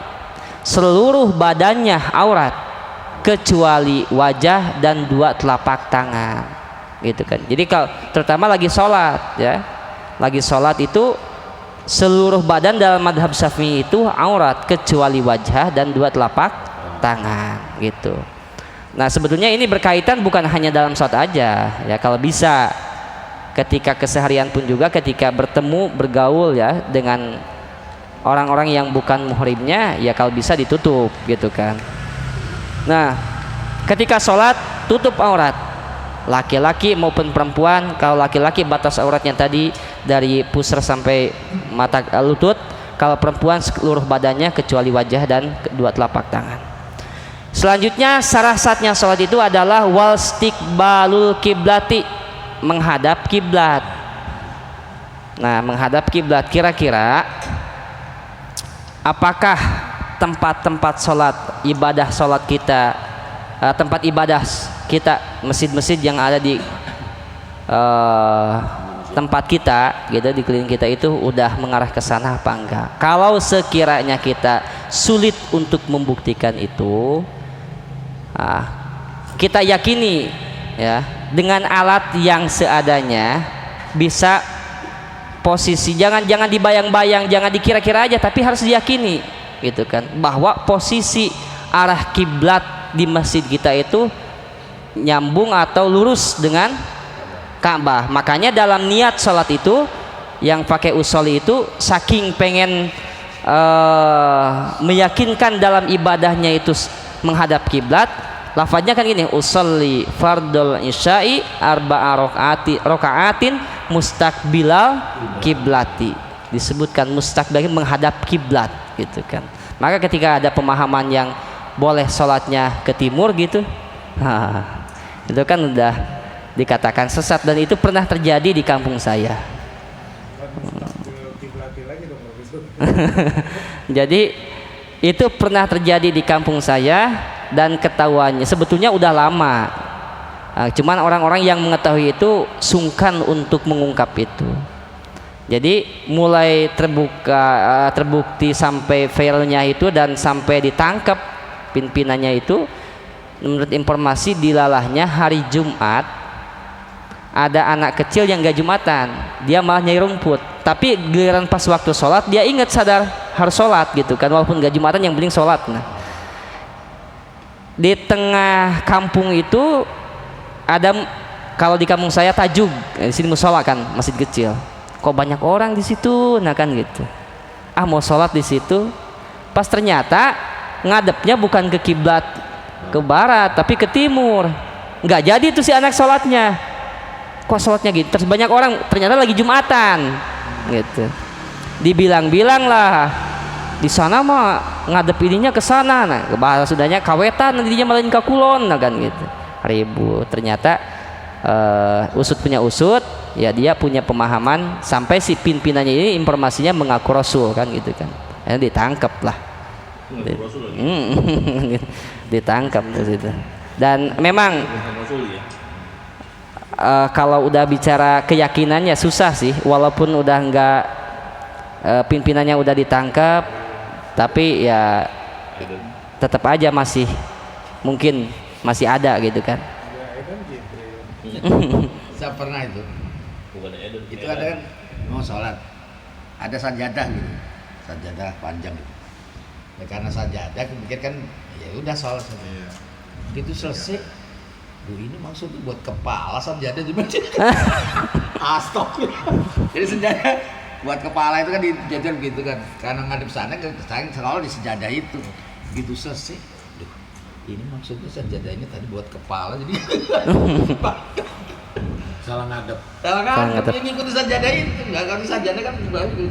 seluruh badannya aurat kecuali wajah dan 2 telapak tangan gitu kan. Jadi kalau terutama lagi sholat ya, lagi sholat itu seluruh badan dalam madhab Syafi'i itu aurat kecuali wajah dan 2 telapak tangan gitu. Nah sebetulnya ini berkaitan bukan hanya dalam sholat aja ya, kalau bisa ketika keseharian pun juga, ketika bergaul ya dengan orang-orang yang bukan muhrimnya ya, kalau bisa ditutup gitu kan. Nah ketika sholat tutup aurat, laki-laki maupun perempuan. Kalau laki-laki batas auratnya tadi dari pusar sampai mata lutut, kalau perempuan seluruh badannya kecuali wajah dan 2 telapak tangan. Selanjutnya syarat sahnya sholat itu adalah wal istiqbalul kiblati, menghadap kiblat. Nah menghadap kiblat, kira-kira apakah tempat-tempat sholat, ibadah sholat kita, tempat ibadah kita, masjid-masjid yang ada di tempat kita gitu, di keliling kita itu udah mengarah ke sana apa enggak. Kalau sekiranya kita sulit untuk membuktikan itu, kita yakini ya dengan alat yang seadanya bisa posisi, jangan dibayang-bayang, jangan dikira-kira aja, tapi harus diyakini gitu kan, bahwa posisi arah kiblat di masjid kita itu nyambung atau lurus dengan Ka'bah. Makanya dalam niat sholat itu yang pakai usolli itu saking pengen meyakinkan dalam ibadahnya itu menghadap kiblat, lafadznya kan gini, usolli fardul isya'i arba'a rokaatin mustaqbilal kiblati, disebutkan mustaqbil menghadap kiblat gitu kan. Maka ketika ada pemahaman yang boleh sholatnya ke timur gitu, itu kan udah dikatakan sesat, dan itu pernah terjadi di kampung saya. Jadi itu pernah terjadi di kampung saya, dan ketahuannya sebetulnya udah lama, cuman orang-orang yang mengetahui itu sungkan untuk mengungkap itu. Jadi mulai terbukti sampai filenya itu dan sampai ditangkap pimpinannya itu, menurut informasi dilalahnya hari Jumat ada anak kecil yang gak Jumatan, dia malah nyai rumput, tapi giliran pas waktu sholat dia ingat, sadar harus sholat gitu kan, walaupun gak Jumatan yang penting sholat. Nah, di tengah kampung itu ada, kalau di kampung saya tajuk, di sini musola kan, masjid kecil, kok banyak orang di situ, nah kan gitu, mau sholat di situ, pas ternyata ngadepnya bukan ke kiblat ke barat tapi ke timur, nggak jadi tuh si anak sholatnya. Kok sholatnya gitu? Terus banyak orang ternyata lagi Jumatan gitu. Dibilang-bilang lah di sana mah ngadep ininya ke sana, nah bahasa sudahnya kawetan, nantinya malain ke kulon, nah kan gitu. Ribut. Ternyata usut punya usut, ya dia punya pemahaman sampai si pimpinannya ini informasinya mengaku Rasul kan gitu kan. Akhirnya ditangkap lah. Ditangkap di situ. Dan memang kalau udah bicara keyakinannya susah sih, walaupun udah enggak pimpinannya udah ditangkap, tapi ya tetap aja masih mungkin masih ada gitu kan. Saya pernah itu ada kan mau sholat, ada sajadah gitu, sajadah panjang gitu. Ya, karena sajadah mungkin kan ya udah sholat itu selesai. Ini maksudnya buat kepala sajadah di masjid. Astagfirullah. Jadi sajadah buat kepala itu kan dijajar gitu kan. Karena ngadep sana sayang selalu di sajadah itu. Gitu selesai. Duh, ini maksudnya sajadah ini tadi buat kepala jadi Salah ngadep. Salah ngadep. Yang ngikutin sajadah itu. Enggak kalau sajadah kan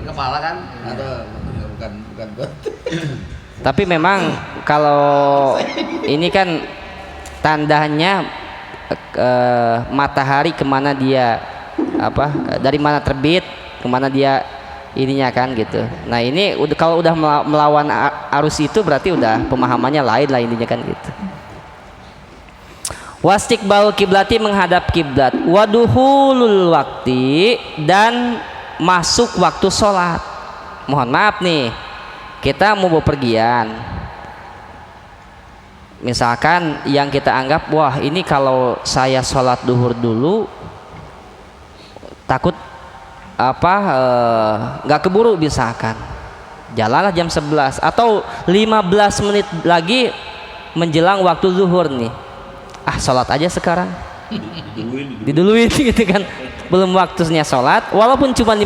kepala kan atau bukan buat. Tapi memang kalau ini kan tandanya matahari kemana dia dari mana terbit kemana dia ininya kan gitu. Nah ini kalau udah melawan arus itu berarti udah pemahamannya lain lah intinya kan gitu. Wastiqbalul kiblati menghadap kiblat, waduhulul wakti dan masuk waktu sholat. Mohon maaf nih, kita mau bepergian, misalkan yang kita anggap wah ini kalau saya sholat duhur dulu takut nggak keburu, misalkan jalanlah jam 11 atau 15 menit lagi menjelang waktu zuhur nih, sholat aja sekarang, diduluin gitu kan, belum waktunya sholat, walaupun cuma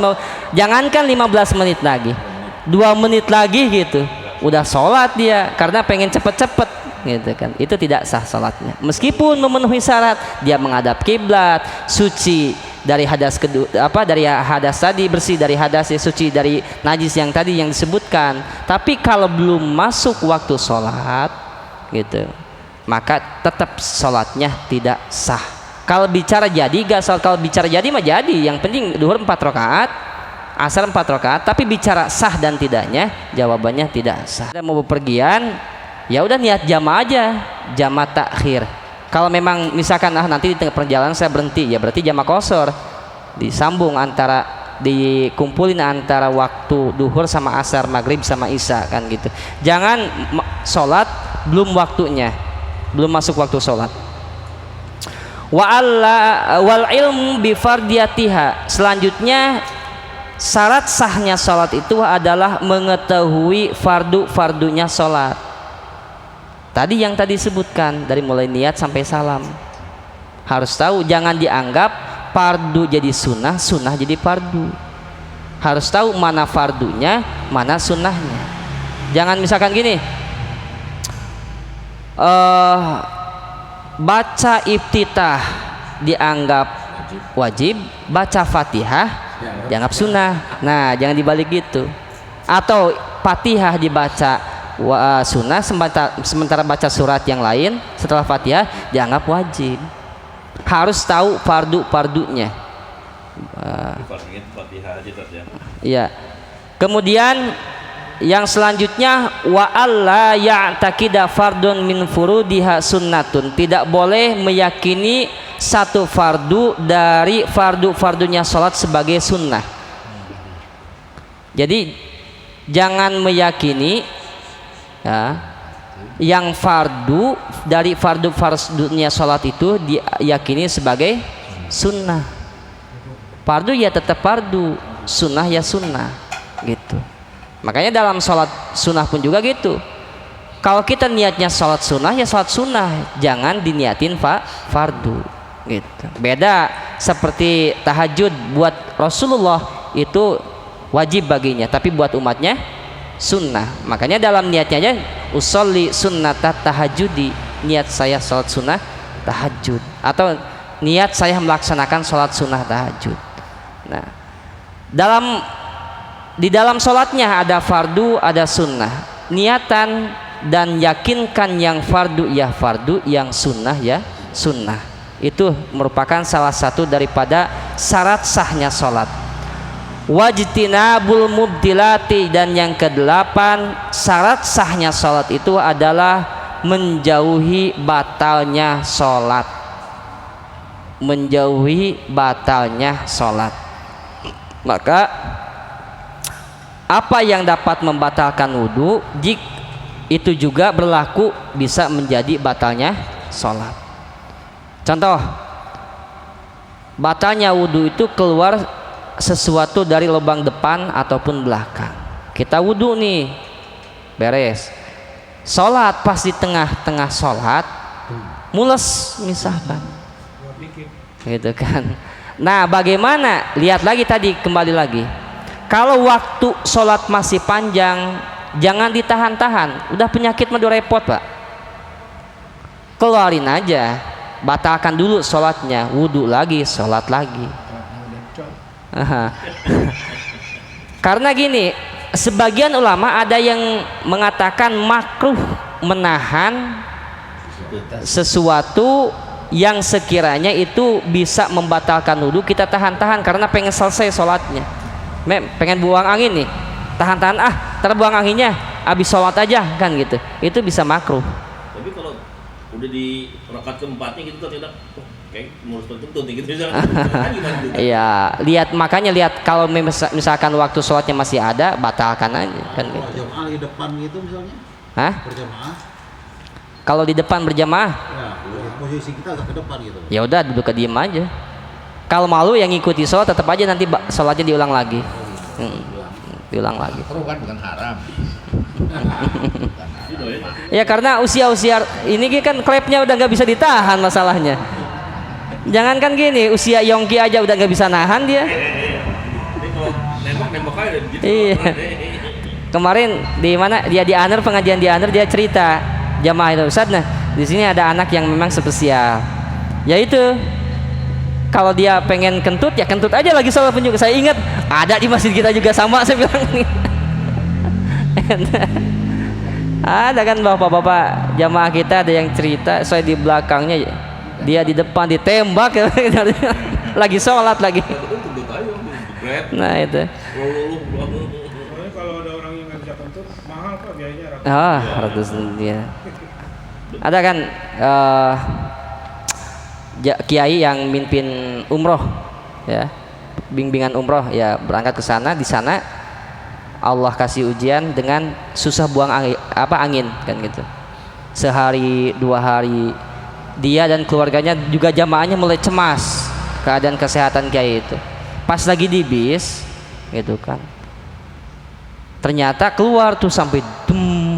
jangankan 15 menit lagi, 2 menit lagi gitu udah sholat dia karena pengen cepet-cepet gitu kan. Itu tidak sah salatnya meskipun memenuhi syarat, dia menghadap kiblat, suci dari hadas dari hadas tadi, bersih dari hadas, suci dari najis yang tadi yang disebutkan. Tapi kalau belum masuk waktu sholat gitu, maka tetap sholatnya tidak sah. Kalau bicara jadi gak sholat, kalau bicara jadi mah jadi, yang penting duhur 4 rakaat asar 4 rakaat, tapi bicara sah dan tidaknya, jawabannya tidak sah. Kita mau bepergian, ya udah niat jamaah aja, jamaah takhir. Kalau memang misalkan nanti di tengah perjalanan saya berhenti, ya berarti jamaah qashar. Disambung dikumpulin antara waktu duhur sama asar, maghrib sama isya kan gitu. Jangan sholat belum waktunya, belum masuk waktu sholat. Wal ilmu bi fardiyatiha. Selanjutnya syarat sahnya sholat itu adalah mengetahui fardunya sholat. Tadi yang tadi sebutkan dari mulai niat sampai salam harus tahu, jangan dianggap fardu jadi sunnah, sunnah jadi fardu. Harus tahu mana fardunya, mana sunnahnya. Jangan misalkan gini, baca iftitah dianggap wajib, baca Fatihah dianggap sunnah. Nah, jangan dibalik gitu. Atau Fatihah dibaca sunnah, sementara baca surat yang lain setelah Fatihah dianggap wajib. Harus tahu fardunya. Ya. Kemudian yang selanjutnya wa alla ya'taqida fardun min furudiha sunnatun. Tidak boleh meyakini satu fardu dari fardunya salat sebagai sunnah. Jadi jangan meyakini ya, yang fardu dari fardunya salat itu diyakini sebagai sunnah. Fardu ya tetap fardu, sunnah ya sunnah gitu. Makanya dalam sholat sunnah pun juga gitu. Kalau kita niatnya sholat sunnah ya sholat sunnah, jangan diniatin fardu gitu. Beda seperti tahajud, buat Rasulullah itu wajib baginya, tapi buat umatnya sunnah. Makanya dalam niatnya aja usolli sunnata tahajudi, niat saya sholat sunnah tahajud, atau niat saya melaksanakan sholat sunnah tahajud. Nah, di dalam sholatnya ada fardu, ada sunnah. Niatan dan yakinkan yang fardu ya fardu, yang sunnah ya sunnah. Itu merupakan salah satu daripada syarat sahnya sholat. Wajtinabul mubtilati, dan yang kedelapan syarat sahnya sholat itu adalah menjauhi batalnya sholat. Menjauhi batalnya sholat. Maka apa yang dapat membatalkan wudhu, itu juga berlaku bisa menjadi batalnya sholat. Contoh, batalnya wudhu itu keluar sesuatu dari lubang depan ataupun belakang. Kita wudhu nih, beres, sholat pas di tengah-tengah sholat mules misalkan, gitu kan. Nah, bagaimana? Lihat lagi tadi, kembali lagi. Kalau waktu sholat masih panjang, jangan ditahan-tahan. Udah penyakit mah repot, Pak. Keluarin aja, batalkan dulu sholatnya, wudhu lagi, sholat lagi. Karena gini, sebagian ulama ada yang mengatakan makruh menahan sesuatu yang sekiranya itu bisa membatalkan wudhu, kita tahan-tahan karena pengen selesai sholatnya. Pengen buang angin nih, tahan-tahan, terbuang anginnya, habis sholat aja kan gitu. Itu bisa makruh. Tapi kalau udah di rakaat keempatnya gitu ternyata kayak ngurus tertentu gitu. Iya, makanya lihat kalau misalkan waktu sholatnya masih ada, batalkan aja kan gitu. Jamaah di depan gitu misalnya? Berjamaah? Kalau di depan berjamaah, ya posisi kita agak ke depan gitu. Ya udah duduk ke diem aja. Kalau malu yang ngikuti sholat, tetap aja nanti sholatnya diulang lagi. Diulang lagi. Perlu kan, bukan haram. Ya karena usia ini kan klepnya udah nggak bisa ditahan masalahnya. Jangankan gini, usia Yongki aja udah nggak bisa nahan dia. Nembak aja gitu. Iya. Kemarin di mana dia di Aner, pengajian di Aner, dia cerita jamaah itu, Ustaz, nah di sini ada anak yang memang spesial. Yaitu kalau dia pengen kentut ya kentut aja lagi sholat pun juga. Saya ingat ada di masjid kita juga sama, saya bilang nih. Ada kan bapak-bapak jamaah kita ada yang cerita, saya di belakangnya, dia di depan ditembak lagi sholat lagi. Nah itu. Soalnya kalau ada orang yang ngajak kentut mahal Pak biayanya ratus ya. Ada kan kiai yang mimpin umroh ya, bimbingan umroh ya, berangkat ke sana, di sana Allah kasih ujian dengan susah buang angin kan gitu. Sehari 2 hari dia dan keluarganya juga jamaahnya mulai cemas keadaan kesehatan kiai itu. Pas lagi di bis gitu kan, ternyata keluar tuh sampai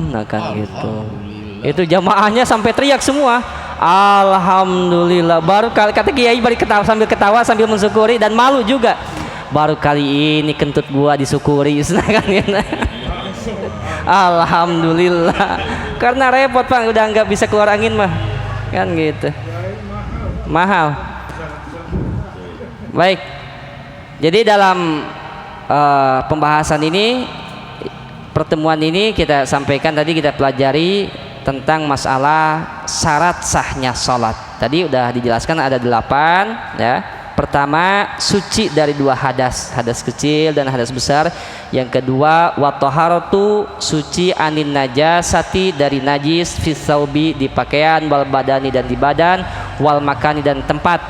nah kan gitu. Itu jamaahnya sampai teriak semua, alhamdulillah. Baru kali kata kiai balik ketawa sambil mensyukuri dan malu juga. Baru kali ini kentut gua disyukuri kan gitu. Alhamdulillah. Karena repot Pak, udah nggak bisa keluar angin mah kan gitu. Mahal. Baik. Jadi dalam pembahasan ini, pertemuan ini kita sampaikan tadi, kita pelajari tentang masalah syarat sahnya sholat. Tadi udah dijelaskan ada 8 ya. Pertama, suci dari 2 hadas, hadas kecil dan hadas besar. Yang kedua, wa taharatu, suci anin najasati, dari najis, fis saubi, di pakaian, wal badani, dan di badan, wal makani, dan tempat,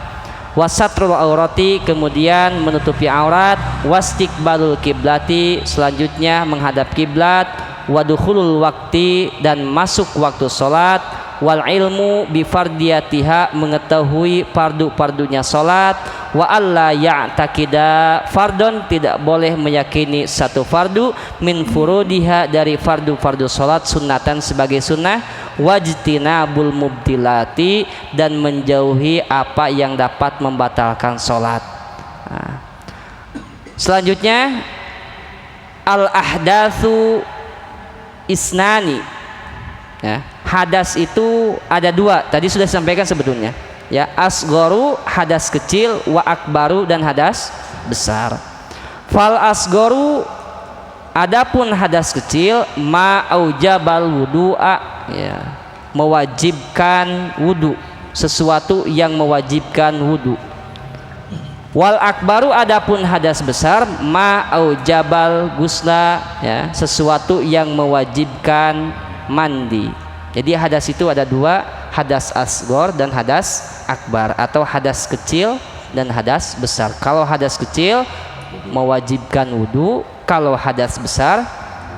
wasatrul aurati, kemudian menutupi aurat, wastiqbalul kiblati, selanjutnya menghadap kiblat, wadukhulul wakti, dan masuk waktu sholat, wal ilmu bifardiyatiha, mengetahui fardu-fardunya sholat, wa alla ya'taqida fardon, tidak boleh meyakini satu fardu, min furudiha, dari fardu-fardu sholat, sunnatan sebagai sunnah, wajtinabul mubtilati, dan menjauhi apa yang dapat membatalkan sholat. Selanjutnya al ahdatsu isnani ya. Hadas itu ada 2, tadi sudah disampaikan sebetulnya ya, asgoru, hadas kecil, wa akbaru, dan hadas besar. Fal asgoru, adapun hadas kecil, ma aujabal wudu'a ya, mewajibkan wudu, sesuatu yang mewajibkan wudu. Wal akbaru, adapun hadas besar, ma aujabal gusla ya, sesuatu yang mewajibkan mandi. Jadi hadas itu ada 2, hadas asgor dan hadas akbar, atau hadas kecil dan hadas besar. Kalau hadas kecil mewajibkan wudu, kalau hadas besar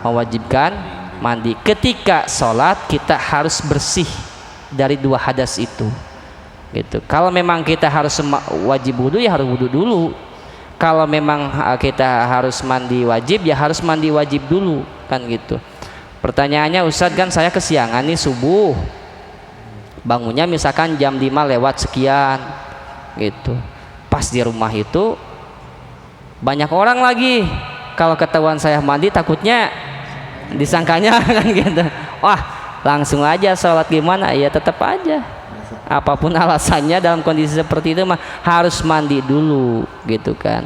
mewajibkan mandi. Ketika sholat kita harus bersih dari 2 hadas itu gitu. Kalau memang kita harus wajib wudu, ya harus wudu dulu. Kalau memang kita harus mandi wajib, ya harus mandi wajib dulu kan gitu. Pertanyaannya, Ustadz kan saya kesiangan nih subuh, bangunnya misalkan jam 5 lewat sekian gitu. Pas di rumah itu banyak orang lagi, kalau ketahuan saya mandi takutnya disangkanya kan gitu, wah langsung aja sholat gimana, ya tetap aja apapun alasannya dalam kondisi seperti itu mah harus mandi dulu gitu kan.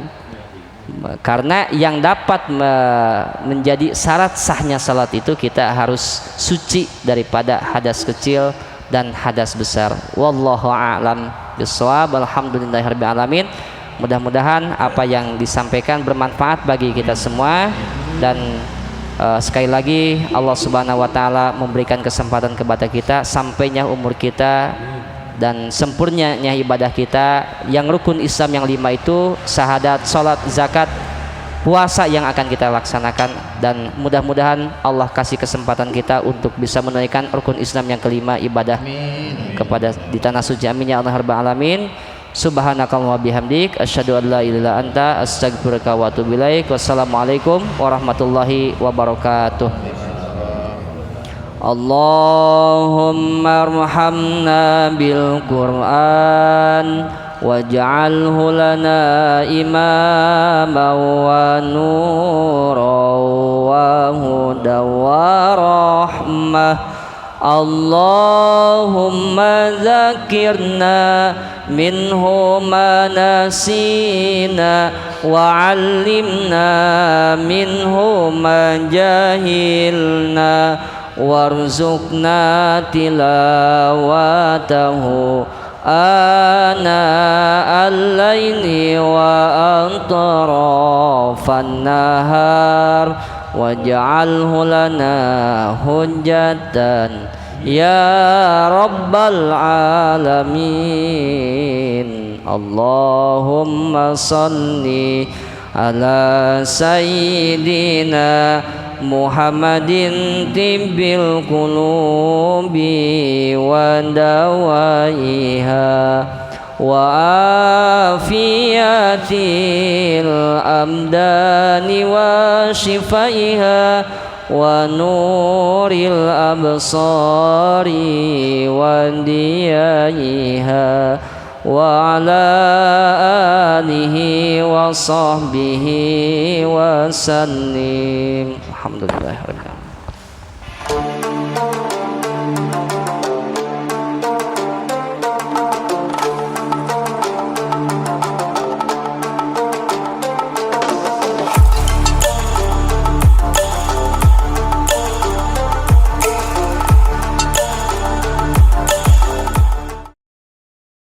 Karena yang dapat menjadi syarat sahnya salat itu kita harus suci daripada hadas kecil dan hadas besar. Wallahu a'lam bishawab. Alhamdulillahirabbil alamin. Mudah-mudahan apa yang disampaikan bermanfaat bagi kita semua, dan sekali lagi Allah Subhanahu wa taala memberikan kesempatan kepada kita sampainya umur kita dan sempurnanya ibadah kita, yang rukun Islam yang 5 itu syahadat, salat, zakat, puasa yang akan kita laksanakan, dan mudah-mudahan Allah kasih kesempatan kita untuk bisa menunaikan rukun Islam yang kelima, ibadah kepada di tanah suci. Amin ya Allah rabbal alamin. Subhanakallahumma bihamdik asyhadu an la ilaha illa anta astaghfiruka wa atubu ilaik. Wassalamualaikum warahmatullahi wabarakatuh. Allahumma arhamna bil Qur'an waj'alhu lana imaman wa nuran wa hudan wa rahmah. Allahumma zakirna minhu ma nasina wa 'allimna minhu ma jahilna warzuqna tilawatahu آناء الليل وأطراف النهار واجعله لنا حجة يا رب العالمين. اللهم صل على سيدنا محمد طب القلوب ودوائها وعافية الأبدان وشفائها ونور الأبصار وديائها وعلى آله وصحبه وسلم. الحمد لله.